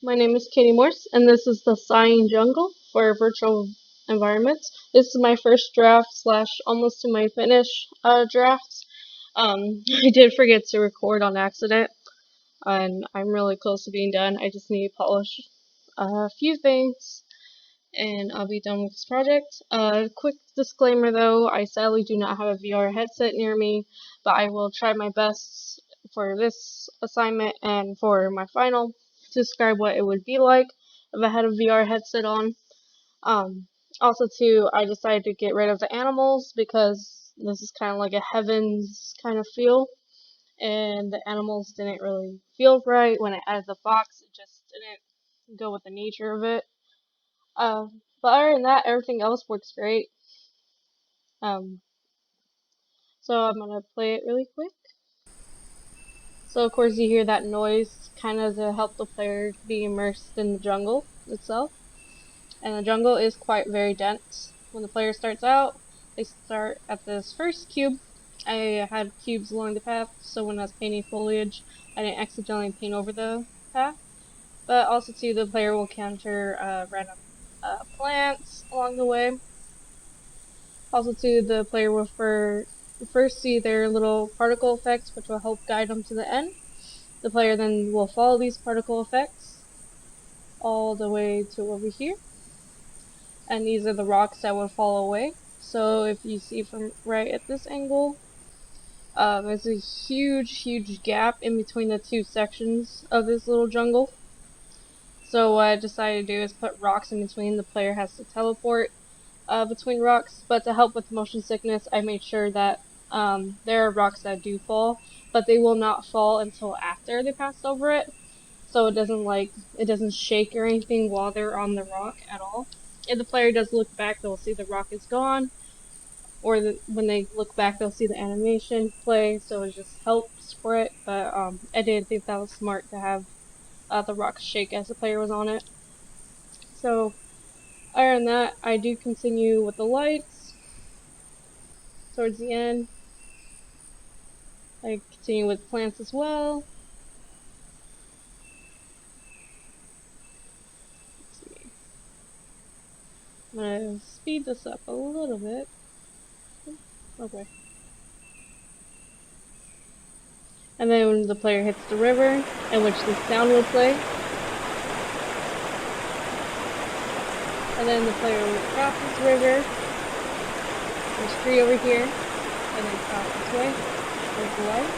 My name is Katie Morse, and this is the Sighing Jungle for virtual environments. This is my first draft slash almost to my finish draft. I did forget to record on accident, and I'm really close to being done. I just need to polish a few things, and I'll be done with this project. Quick disclaimer though, I sadly do not have a VR headset near me, but I will try my best for this assignment and for my final to describe what it would be like if I had a VR headset on. Also too, I decided to get rid of the animals because this is kind of like a heavens kind of feel, and the animals didn't really feel right when I added the fox. It just didn't go with the nature of it. But other than that, everything else works great. Um, so I'm gonna play it really quick. So of course you hear that noise kind of to help the player be immersed in the jungle itself. And the jungle is quite very dense. When the player starts out, they start at this first cube. I had cubes along the path, so when I was painting foliage, I didn't accidentally paint over the path. But also too, the player will encounter random plants along the way. Also too, the player will first see their little particle effects, which will help guide them to the end. The player then will follow these particle effects all the way to over here. And these are the rocks that will fall away. So if you see from right at this angle, there's a huge gap in between the two sections of this little jungle. So what I decided to do is put rocks in between. The player has to teleport between rocks, but to help with motion sickness, I made sure that there are rocks that do fall, but they will not fall until after they passed over it. So it doesn't shake or anything while they're on the rock at all. If the player does look back, they'll see the rock is gone, or when they look back, they'll see the animation play. So it just helps for it. But I didn't think that was smart to have the rock shake as the player was on it. So other than that, I do continue with the lights towards the end. I continue with plants as well. Let's see. I'm gonna speed this up a little bit. Okay. And then when the player hits the river, in which the sound will play. And then the player will cross this river. There's a tree over here. And then cross this way. There's the light.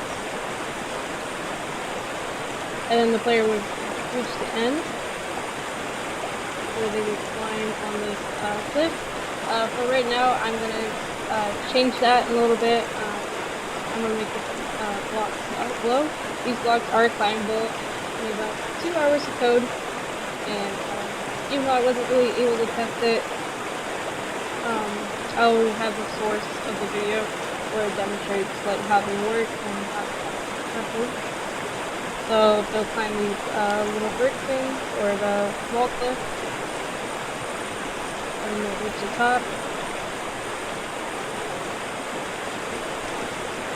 And then the player would reach the end, where they would climb on this cliff. For right now, I'm going to change that in a little bit. I'm going to make the blocks glow. These blocks are climbable in about 2 hours of code. And even though I wasn't really able to test it, I'll have the source of the video where it demonstrates like how they work and how to work. So they'll climb these little brick things or the wall cliff, and then they'll reach the top,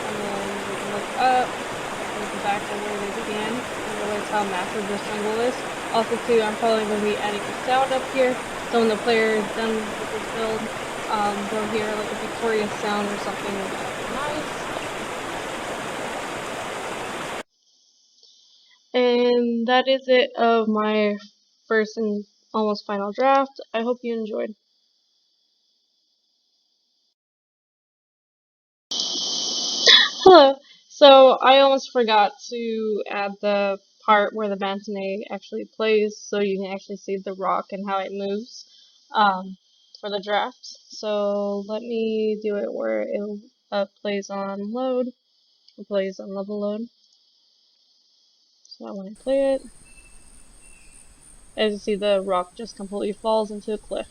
and then they can look up, look back to where they began, and realize how massive this jungle is. Also too, I'm probably going to be adding a sound up here, so when the player is done with this build, they'll hear like a victorious sound or something nice. And that is it of my first and almost final draft. I hope you enjoyed. Hello. So I almost forgot to add the part where the Bantanay actually plays, so you can actually see the rock and how it moves for the draft. So let me do it where it plays on load. It plays on level load. So I want to play it. As you see, the rock just completely falls into a cliff.